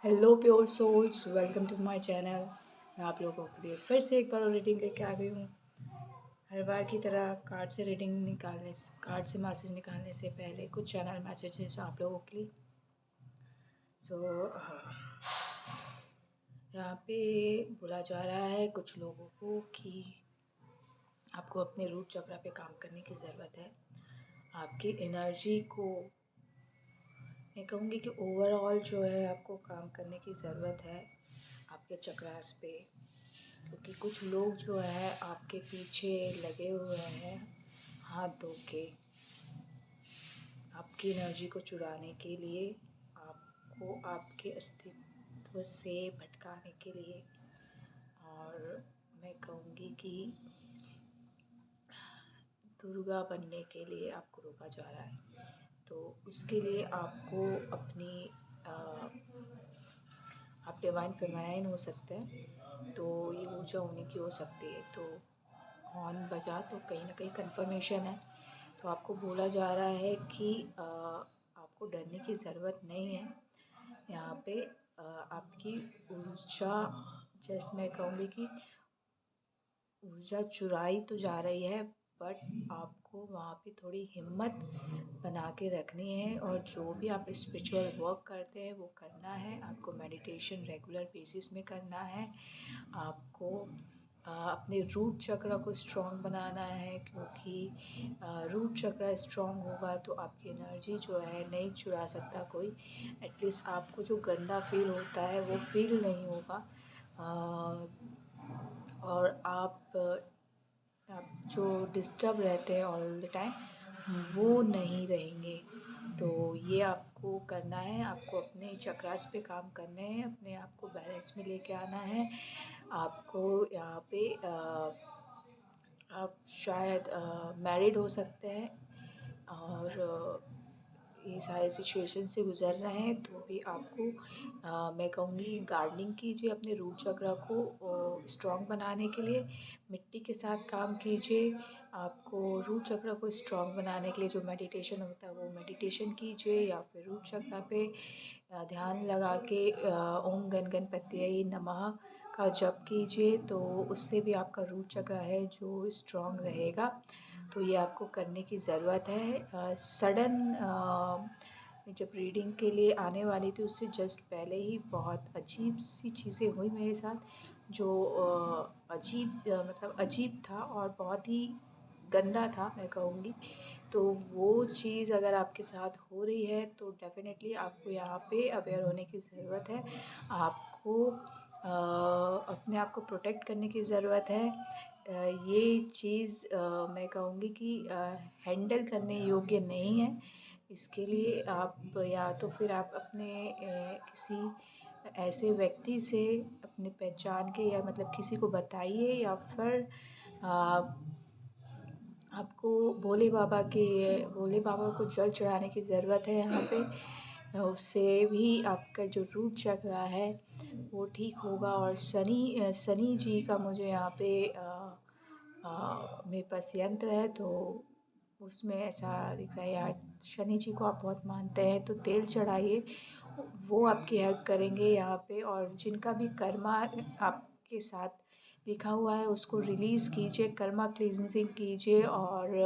Hello pure souls, welcome to my channel. मैं आप लोगों के लिए फिर से एक बार रीडिंग लेके आ गई हूँ। हर बार की तरह कार्ड से मैसेज निकालने से पहले कुछ चैनल मैसेजेस आप लोगों के लिए। यहाँ पे बोला जा रहा है कुछ लोगों को कि आपको अपने रूट चक्र पे काम करने की ज़रूरत है। आपकी एनर्जी को मैं कहूँगी कि ओवरऑल जो है आपको काम करने की ज़रूरत है आपके चक्रास पे, क्योंकि कुछ लोग जो है आपके पीछे लगे हुए हैं हाथ धो के आपकी एनर्जी को चुराने के लिए, आपको आपके अस्तित्व से भटकाने के लिए। और मैं कहूँगी कि दुर्गा बनने के लिए आपको रोका जा रहा है। तो उसके लिए आपको अपनी आप डिवाइन फेमिनाइन हो सकते हैं, तो ये ऊर्जा होने की हो सकती है। तो हॉर्न बजा तो कहीं ना कहीं कंफर्मेशन है। तो आपको बोला जा रहा है कि आपको डरने की ज़रूरत नहीं है। यहाँ पे आपकी ऊर्जा, जैसे मैं कहूँगी कि ऊर्जा चुराई तो जा रही है, बट आपको वहाँ पे थोड़ी हिम्मत बना के रखनी है। और जो भी आप स्पिरिचुअल वर्क करते हैं वो करना है। आपको मेडिटेशन रेगुलर बेसिस में करना है। आपको अपने रूट चक्र को स्ट्रॉन्ग बनाना है, क्योंकि रूट चक्र स्ट्रॉन्ग होगा तो आपकी एनर्जी जो है नहीं चुरा सकता कोई। एटलीस्ट आपको जो गंदा फील होता है वो फील नहीं होगा। और आप जो डिस्टर्ब रहते हैं ऑल द टाइम वो नहीं रहेंगे। तो ये आपको करना है, आपको अपने चक्रास पे काम करने हैं, अपने आप को बैलेंस में लेके आना है। आपको यहाँ पे आप शायद मैरिड हो सकते हैं और ये सारे सिचुएशन से गुज़र रहे हैं, तो भी आपको मैं कहूँगी गार्डनिंग कीजिए अपने रूट चक्र को स्ट्रॉन्ग बनाने के लिए। मिट्टी के साथ काम कीजिए। आपको रूट चक्र को स्ट्रॉन्ग बनाने के लिए जो मेडिटेशन होता है वो मेडिटेशन कीजिए, या फिर रूट चक्र पे ध्यान लगा के ओम गण गणपतये नमः का जप कीजिए। तो उससे भी आपका रूट चक्र है जो स्ट्रॉन्ग रहेगा। तो ये आपको करने की ज़रूरत है। सडन जब रीडिंग के लिए आने वाली थी उससे जस्ट पहले ही बहुत अजीब सी चीज़ें हुई मेरे साथ, जो मतलब अजीब था और बहुत ही गंदा था मैं कहूँगी। तो वो चीज़ अगर आपके साथ हो रही है तो डेफ़िनेटली आपको यहाँ पे अवेयर होने की ज़रूरत है। आपको अपने आप को प्रोटेक्ट करने की ज़रूरत है। ये चीज़ मैं कहूँगी कि हैंडल करने योग्य नहीं है। इसके लिए आप या तो फिर आप अपने किसी ऐसे व्यक्ति से अपनी पहचान के या मतलब किसी को बताइए, या फिर आपको भोले बाबा को जल चढ़ाने की ज़रूरत है यहाँ पे। उससे भी आपका जो रूट चक्र है वो ठीक होगा। और शनि जी का मुझे यहाँ पे मेरे पास यंत्र है, तो उसमें ऐसा दिख रहा है यार, शनि जी को आप बहुत मानते हैं तो तेल चढ़ाइए, वो आपकी हेल्प करेंगे यहाँ पे। और जिनका भी कर्मा आपके साथ लिखा हुआ है उसको रिलीज़ कीजिए, कर्मा क्लींजिंग कीजिए। और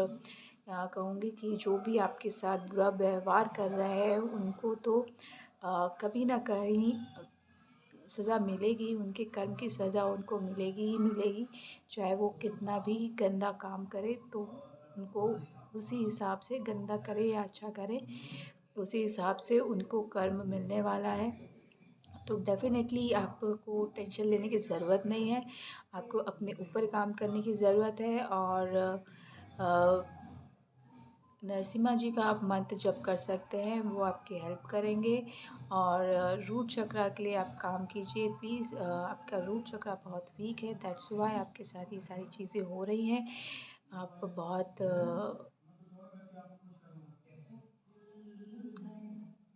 यहाँ कहूँगी कि जो भी आपके साथ बुरा व्यवहार कर रहे हैं उनको तो कभी ना कहीं सज़ा मिलेगी, उनके कर्म की सज़ा उनको मिलेगी ही मिलेगी। चाहे वो कितना भी गंदा काम करे तो उनको उसी हिसाब से, गंदा करे या अच्छा करे, उसी हिसाब से उनको कर्म मिलने वाला है। तो डेफ़िनेटली आपको टेंशन लेने की ज़रूरत नहीं है। आपको अपने ऊपर काम करने की ज़रूरत है। और नरसिम्हा जी का आप मंत्र जप कर सकते हैं, वो आपकी हेल्प करेंगे। और रूट चक्र के लिए आप काम कीजिए प्लीज़। आपका रूट चक्र बहुत वीक है, दैट्स व्हाई आपके साथ ये सारी चीज़ें हो रही हैं। आप बहुत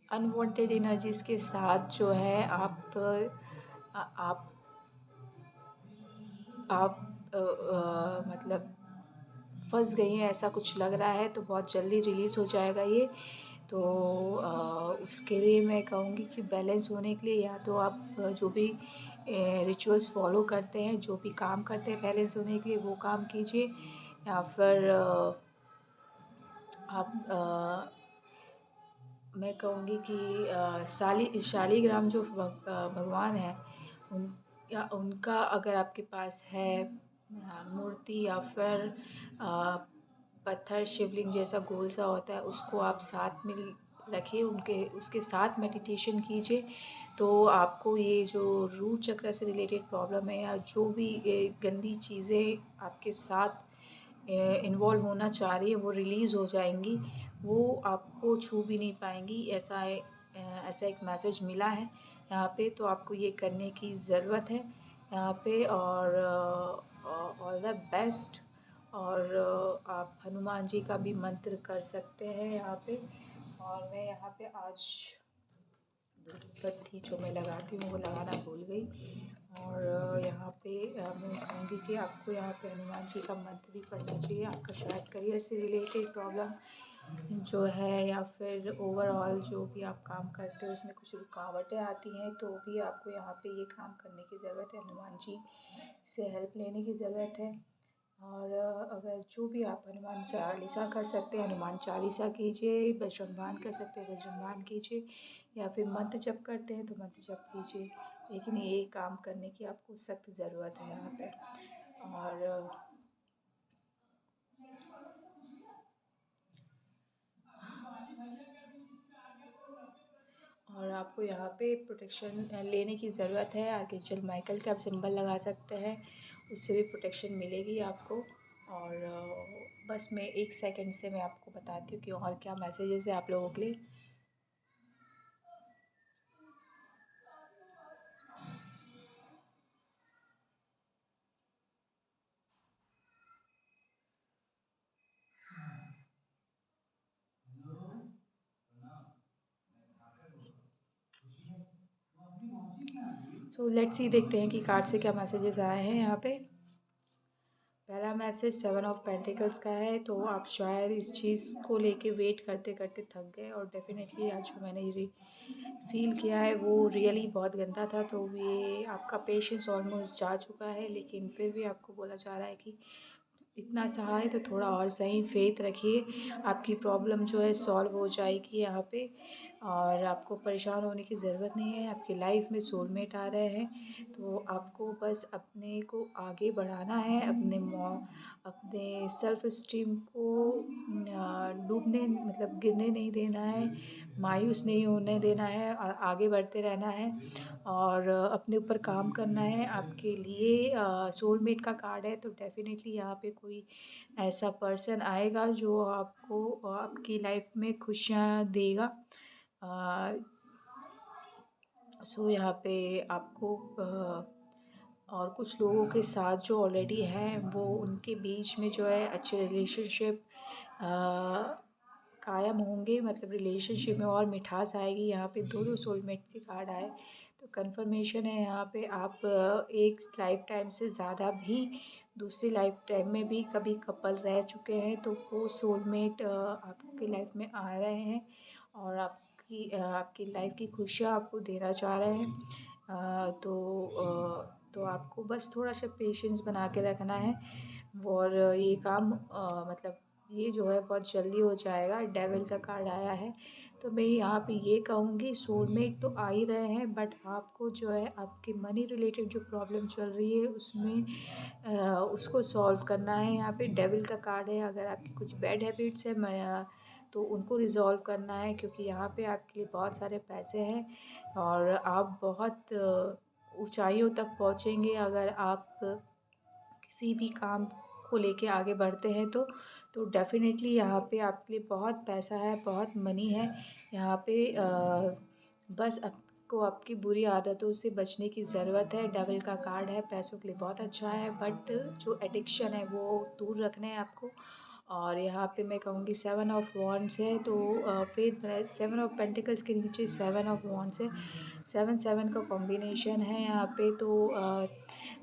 अनवांटेड एनर्जीज़ के साथ जो है आप मतलब फँस गई हैं, ऐसा कुछ लग रहा है। तो बहुत जल्दी रिलीज़ हो जाएगा ये। तो उसके लिए मैं कहूँगी कि बैलेंस होने के लिए या तो आप जो भी रिचुअल्स फ़ॉलो करते हैं, जो भी काम करते हैं बैलेंस होने के लिए वो काम कीजिए, या फिर आप मैं कहूँगी कि शालिग्राम जो भगवान हैं, उन या उनका अगर आपके पास है मूर्ति, या फिर अ, पत्थर शिवलिंग जैसा गोल सा होता है, उसको आप साथ में रखिए, उनके उसके साथ मेडिटेशन कीजिए। तो आपको ये जो रूट चक्र से रिलेटेड प्रॉब्लम है, या जो भी गंदी चीज़ें आपके साथ इन्वॉल्व होना चाह रही है, वो रिलीज़ हो जाएंगी, वो आपको छू भी नहीं पाएंगी। ऐसा एक मैसेज मिला है यहाँ पे, तो आपको ये करने की ज़रूरत है यहाँ पे। और ऑल द बेस्ट। और आप हनुमान जी का भी मंत्र कर सकते हैं यहाँ पे। और मैं यहाँ पे आज धूप जो मैं लगाती हूँ वो लगाना भूल गई। और यहाँ पे मैं कहूँगी कि आपको यहाँ पे हनुमान जी का मंत्र भी पढ़ना चाहिए। आपका शायद करियर से रिलेटेड प्रॉब्लम जो है, या फिर ओवरऑल जो भी आप काम करते हो उसमें कुछ रुकावटें आती हैं, तो भी आपको यहाँ पे ये काम करने की ज़रूरत है, हनुमान जी से हेल्प लेने की ज़रूरत है। और अगर जो भी आप हनुमान चालीसा कर सकते हैं, हनुमान चालीसा कीजिए, बजरंग कर सकते हैं, बजरंग कीजिए, या फिर मंत्र जप करते हैं तो मंत्र जप कीजिए। लेकिन ये काम करने की आपको सख्त ज़रूरत है यहाँ पे। और आपको यहाँ पे प्रोटेक्शन लेने की ज़रूरत है। आर्कएंजल माइकल का आप सिंबल लगा सकते हैं, उससे भी प्रोटेक्शन मिलेगी आपको। और बस मैं 1 सेकंड से मैं आपको बताती हूँ कि और क्या मैसेजेस है आप लोगों के लिए। सो लेट्स सी, देखते हैं कि कार्ड से क्या मैसेजेस आए हैं यहाँ पे। पहला मैसेज 7 ऑफ पेंटिकल्स का है, तो आप शायद इस चीज़ को लेके वेट करते करते थक गए, और डेफिनेटली आज जो मैंने ये फील किया है वो रियली बहुत गंदा था। तो ये आपका पेशेंस ऑलमोस्ट जा चुका है, लेकिन फिर भी आपको बोला जा रहा है कि इतना सहा है तो थोड़ा और सही, फेथ रखिए, आपकी प्रॉब्लम जो है सॉल्व हो जाएगी यहाँ पे। और आपको परेशान होने की ज़रूरत नहीं है, आपकी लाइफ में सोलमेट आ रहे हैं, तो आपको बस अपने को आगे बढ़ाना है, अपने सेल्फ इस्टीम को डूबने मतलब गिरने नहीं देना है, मायूस नहीं होने देना है, आगे बढ़ते रहना है, और अपने ऊपर काम करना है। आपके लिए सोलमेट का कार्ड है, तो डेफ़िनेटली यहाँ पे कोई ऐसा पर्सन आएगा जो आपको आपकी लाइफ में खुशियाँ देगा। सो यहाँ पे आपको और कुछ लोगों के साथ जो ऑलरेडी हैं, वो उनके बीच में जो है अच्छे रिलेशनशिप कायम होंगे, मतलब रिलेशनशिप में और मिठास आएगी। यहाँ पे दो दो सोलमेट के कार्ड आए, तो कंफर्मेशन है यहाँ पे आप एक लाइफ टाइम से ज़्यादा भी दूसरी लाइफ टाइम में भी कभी कपल रह चुके हैं, तो वो सोलमेट आपकी लाइफ में आ रहे हैं, और आपकी लाइफ की खुशियाँ आपको देना चाह रहे हैं। तो आपको बस थोड़ा सा पेशेंस बना के रखना है, और ये काम मतलब ये जो है बहुत जल्दी हो जाएगा। डेविल का कार्ड आया है, तो मैं यहाँ पे ये कहूँगी सोलमेट तो आ ही रहे हैं, बट आपको जो है आपके मनी रिलेटेड जो प्रॉब्लम चल रही है उसमें उसको सॉल्व करना है। यहाँ पे डेविल का कार्ड है, अगर आपकी कुछ बैड हैबिट्स है तो उनको रिज़ॉल्व करना है, क्योंकि यहाँ पे आपके लिए बहुत सारे पैसे हैं, और आप बहुत ऊंचाइयों तक पहुँचेंगे अगर आप किसी भी काम को लेके आगे बढ़ते हैं। तो डेफ़िनेटली यहाँ पे आपके लिए बहुत पैसा है, बहुत मनी है यहाँ पे। बस आपको आपकी बुरी आदतों से बचने की ज़रूरत है। डेविल का कार्ड है, पैसों के लिए बहुत अच्छा है, बट जो एडिक्शन है वो दूर रखना है आपको। और यहाँ पे मैं कहूँगी 7 ऑफ वॉन्ड्स है, तो फिर 7 ऑफ पेंटिकल्स के नीचे 7 ऑफ वॉन्ड्स है, 7-7 का कॉम्बिनेशन है यहाँ पे। तो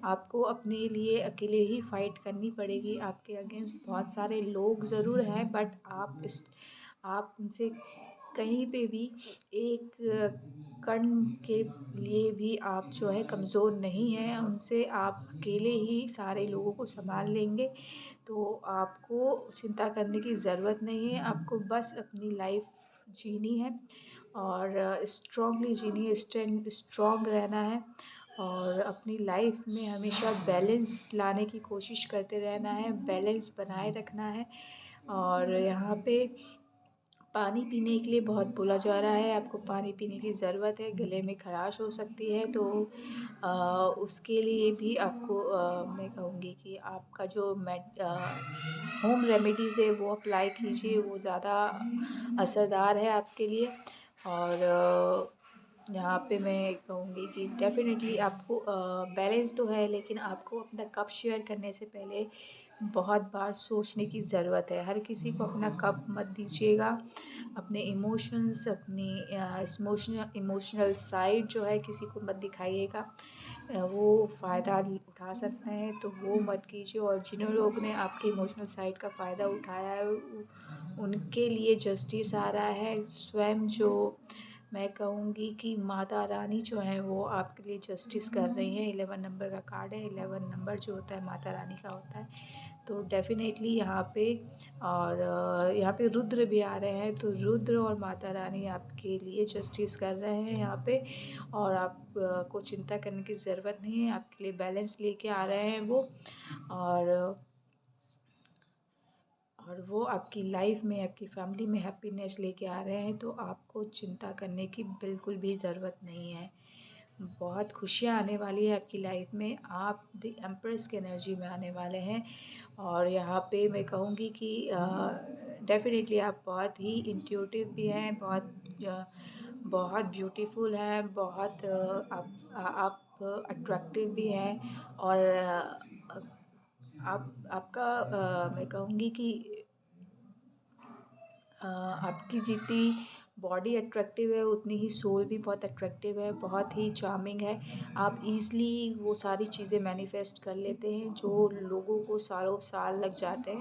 आपको अपने लिए अकेले ही फ़ाइट करनी पड़ेगी। आपके अगेंस्ट बहुत सारे लोग ज़रूर हैं, बट आप उनसे कहीं पे भी एक कण के लिए भी आप जो है कमज़ोर नहीं हैं, उनसे आप अकेले ही सारे लोगों को सँभाल लेंगे। तो आपको चिंता करने की ज़रूरत नहीं है, आपको बस अपनी लाइफ़ जीनी है और स्ट्रॉन्गली जीनी है, स्ट्रॉन्ग रहना है और अपनी लाइफ़ में हमेशा बैलेंस लाने की कोशिश करते रहना है, बैलेंस बनाए रखना है। और यहाँ पे पानी पीने के लिए बहुत बोला जा रहा है, आपको पानी पीने की ज़रूरत है, गले में खराश हो सकती है तो अ, उसके लिए भी आपको मैं कहूँगी कि आपका जो होम रेमेडीज़ है वो अप्लाई कीजिए, वो ज़्यादा असरदार है आपके लिए। और यहाँ पे मैं कहूँगी कि डेफ़िनेटली आपको बैलेंस तो है, लेकिन आपको अपना कप शेयर करने से पहले बहुत बार सोचने की ज़रूरत है। हर किसी को अपना कप मत दीजिएगा। अपने इमोशंस, अपनी इमोशनल साइड जो है किसी को मत दिखाइएगा। वो फ़ायदा उठा सकते हैं तो वो मत कीजिए, और जिन लोग ने आपके इमोशनल साइड का फ़ायदा उठाया है उनके लिए जस्टिस आ रहा है। स्वयं जो मैं कहूँगी कि माता रानी जो हैं वो आपके लिए जस्टिस कर रही हैं। 11 नंबर का कार्ड है, 11 नंबर जो होता है माता रानी का होता है। तो डेफ़िनेटली यहाँ पे और यहाँ पे रुद्र भी आ रहे हैं, तो रुद्र और माता रानी आपके लिए जस्टिस कर रहे हैं यहाँ पे। और आप को चिंता करने की ज़रूरत नहीं है, आपके लिए बैलेंस लेके आ रहे हैं वो। और वो आपकी लाइफ में, आपकी फैमिली में हैप्पीनेस लेके आ रहे हैं, तो आपको चिंता करने की बिल्कुल भी ज़रूरत नहीं है। बहुत खुशियाँ आने वाली है आपकी लाइफ में, आप द एम्प्रेस की एनर्जी में आने वाले हैं। और यहाँ पे मैं कहूँगी कि डेफ़िनेटली आप बहुत ही इंट्यूटिव भी हैं, बहुत ब्यूटीफुल हैं, बहुत आप अट्रैक्टिव भी हैं। और आपका मैं कहूँगी कि आपकी जितनी बॉडी अट्रैक्टिव है उतनी ही सोल भी बहुत अट्रैक्टिव है, बहुत ही चार्मिंग है। आप ईज़िली वो सारी चीज़ें मैनिफेस्ट कर लेते हैं जो लोगों को सालों साल लग जाते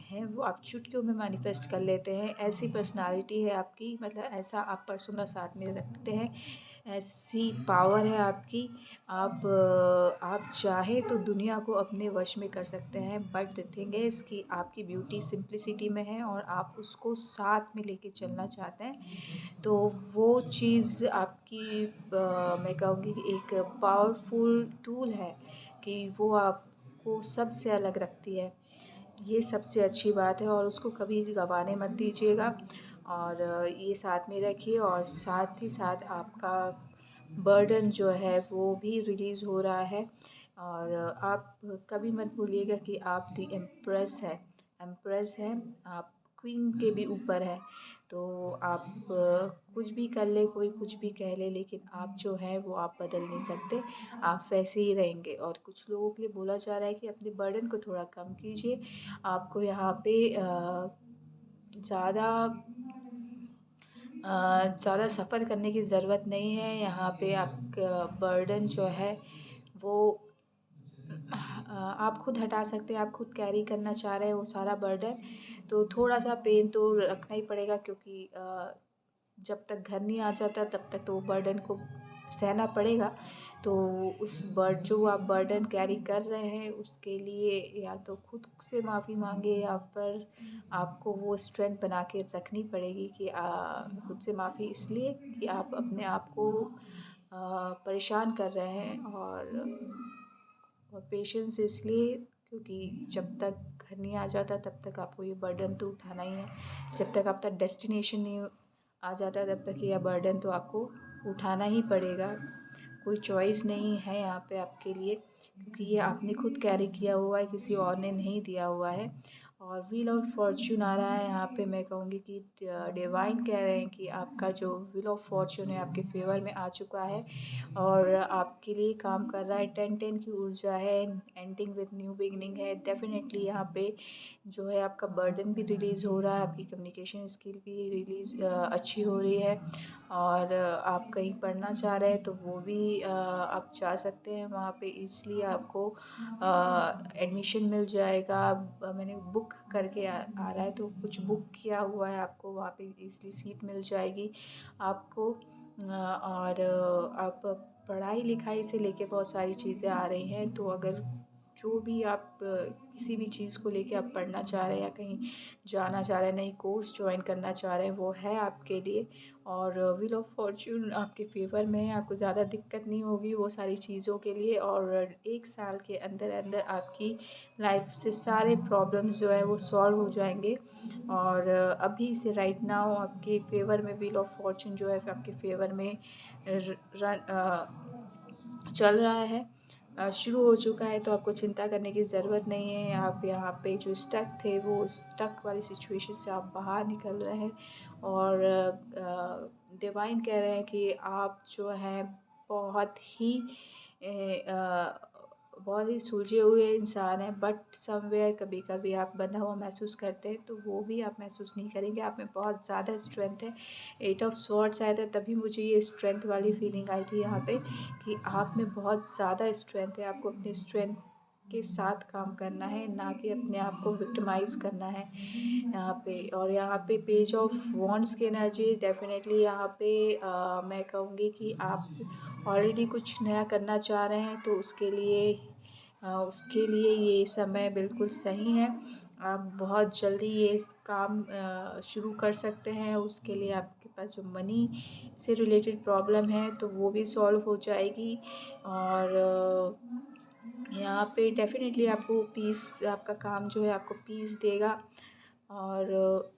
हैं वो आप चुटकियों में मैनिफेस्ट कर लेते हैं। ऐसी पर्सनैलिटी है आपकी, मतलब ऐसा आप पर्सोना साथ में रखते हैं, ऐसी पावर है आपकी। आप चाहें तो दुनिया को अपने वश में कर सकते हैं, बट द थिंग इज़ कि आपकी ब्यूटी सिंप्लिसिटी में है और आप उसको साथ में लेके चलना चाहते हैं। तो वो चीज़ आपकी मैं कहूँगी कि एक पावरफुल टूल है कि वो आपको सबसे अलग रखती है। ये सबसे अच्छी बात है और उसको कभी गँवाने मत दीजिएगा। और ये साथ में रखिए, और साथ ही साथ आपका बर्डन जो है वो भी रिलीज़ हो रहा है। और आप कभी मत भूलिएगा कि आप द एम्प्रेस हैं, आप क्वीन के भी ऊपर हैं। तो आप कुछ भी कर ले, कोई कुछ भी कह ले, लेकिन आप जो हैं वो आप बदल नहीं सकते, आप वैसे ही रहेंगे। और कुछ लोगों के लिए बोला जा रहा है कि अपने बर्डन को थोड़ा कम कीजिए। आपको यहाँ पे ज़्यादा ज़्यादा सफ़र करने की ज़रूरत नहीं है। यहाँ पे आपका बर्डन जो है वो आप खुद हटा सकते हैं, आप खुद कैरी करना चाह रहे हैं वो सारा बर्डन। तो थोड़ा-सा पेन तो रखना ही पड़ेगा, क्योंकि जब तक घर नहीं आ जाता तब तक तो वो बर्डन को सहना पड़ेगा। तो उस जो आप बर्डन कैरी कर रहे हैं उसके लिए या तो खुद से माफ़ी माँगे, या फिर आपको वो स्ट्रेंथ बना के रखनी पड़ेगी कि खुद से माफ़ी इसलिए कि आप अपने आप को परेशान कर रहे हैं। और पेशेंस इसलिए क्योंकि जब तक घर नहीं आ जाता तब तक आपको ये बर्डन तो उठाना ही है। जब तक आपका डेस्टिनेशन नहीं आ जाता तब तक यह बर्डन तो आपको उठाना ही पड़ेगा। कोई चॉइस नहीं है यहाँ पे आपके लिए, क्योंकि ये आपने खुद कैरी किया हुआ है, किसी और ने नहीं दिया हुआ है। और व्हील ऑफ फॉर्च्यून आ रहा है यहाँ पे, मैं कहूँगी कि डिवाइन कह रहे हैं कि आपका जो व्हील ऑफ फॉर्च्यून है आपके फेवर में आ चुका है और आपके लिए काम कर रहा है। 10-10 की ऊर्जा है, एंडिंग विद न्यू बिगिनिंग है। डेफ़िनेटली यहाँ पे जो है आपका बर्डन भी रिलीज़ हो रहा है, आपकी कम्युनिकेशन स्किल भी अच्छी हो रही है। और आप कहीं पढ़ना चाह रहे हैं तो वो भी आप जा सकते हैं वहाँ पे, इसलिए आपको एडमिशन मिल जाएगा। मैंने बुक बुक करके आ रहा है, तो कुछ बुक किया हुआ है आपको वहाँ पे ईज़िली सीट मिल जाएगी आपको। और आप पढ़ाई-लिखाई से लेके बहुत सारी चीज़ें आ रही हैं, तो अगर जो भी आप किसी भी चीज़ को लेके आप पढ़ना चाह रहे हैं या कहीं जाना चाह रहे हैं, नई कोर्स जॉइन करना चाह रहे हैं, वो है आपके लिए। और व्हील ऑफ फॉर्च्यून आपके फ़ेवर में है, आपको ज़्यादा दिक्कत नहीं होगी वो सारी चीज़ों के लिए। और 1 साल के अंदर-अंदर आपकी लाइफ़ से सारे प्रॉब्लम्स जो है वो सॉल्व हो जाएँगे। और अभी से राइट नाउ आपके फ़ेवर में व्हील ऑफ फॉर्च्यून जो है आपके फ़ेवर में चल रहा है, शुरू हो चुका है, तो आपको चिंता करने की ज़रूरत नहीं है। आप यहाँ पे जो स्टक थे वो स्टक वाली सिचुएशन से आप बाहर निकल रहे हैं। और डिवाइन कह रहे हैं कि आप जो हैं बहुत ही ए, अ, बहुत ही सुलझे हुए इंसान हैं, बट समवेयर कभी-कभी आप बंधा हुआ महसूस करते हैं, तो वो भी आप महसूस नहीं करेंगे। आप में बहुत ज़्यादा स्ट्रेंथ है। 8 ऑफ स्वॉर्ड्स आया था तभी मुझे ये स्ट्रेंथ वाली फीलिंग आई थी यहाँ पे, कि आप में बहुत ज़्यादा स्ट्रेंथ है। आपको अपनी स्ट्रेंथ के साथ काम करना है, ना कि अपने आप को विक्टिमाइज़ करना है यहाँ पे। और यहाँ पे पेज ऑफ वॉन्ड्स की एनर्जी डेफ़िनेटली यहाँ पे मैं कहूँगी कि आप ऑलरेडी कुछ नया करना चाह रहे हैं, तो उसके लिए ये समय बिल्कुल सही है। आप बहुत जल्दी ये काम शुरू कर सकते हैं। उसके लिए आपके पास जो मनी से रिलेटेड प्रॉब्लम है तो वो भी सॉल्व हो जाएगी। और यहाँ पे डेफ़िनेटली आपको पीस, आपका काम जो है आपको पीस देगा। और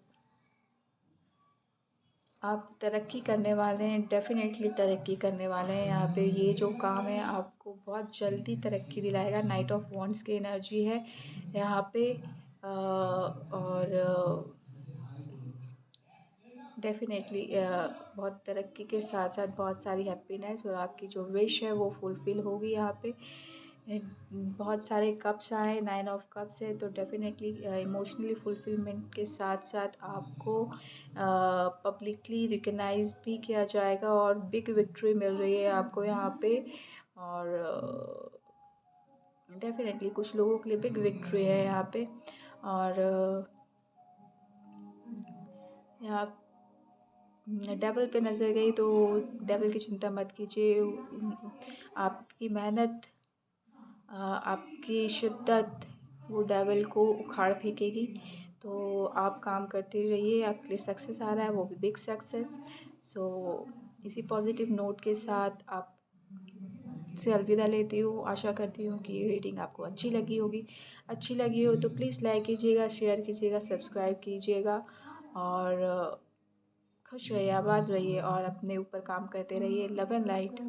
आप तरक्की करने वाले हैं, डेफ़िनेटली तरक्की करने वाले हैं। यहाँ पे ये जो काम है आपको बहुत जल्दी तरक्की दिलाएगा। नाइट ऑफ़ वॉन्ड्स की एनर्जी है यहाँ पे। और डेफ़िनेटली बहुत तरक्की के साथ-साथ बहुत सारी हैप्पीनेस और आपकी जो विश है वो फुलफ़िल होगी यहाँ पे। बहुत सारे कप्स आए, 9 ऑफ कप्स है, तो डेफ़िनेटली इमोशनली फुलफ़िलमेंट के साथ-साथ आपको पब्लिकली रिकॉग्नाइज़ भी किया जाएगा और बिग विक्ट्री मिल रही है आपको यहाँ पे। और डेफ़िनेटली कुछ लोगों के लिए बिग विक्ट्री है यहाँ पे। और यहाँ डेविल पे नज़र गई तो डेविल की चिंता मत कीजिए। आपकी मेहनत, आपकी शिद्दत वो डेविल को उखाड़ फेंकेगी। तो आप काम करते रहिए, आपके लिए सक्सेस आ रहा है, वो भी बिग सक्सेस। सो इसी पॉजिटिव नोट के साथ आप से अलविदा लेती हूँ। आशा करती हूँ कि ये रीडिंग आपको अच्छी लगी होगी। अच्छी लगी हो तो प्लीज़ लाइक कीजिएगा, शेयर कीजिएगा, सब्सक्राइब कीजिएगा। और खुश रहिए, आबाद रहिए और अपने ऊपर काम करते रहिए। Love and light.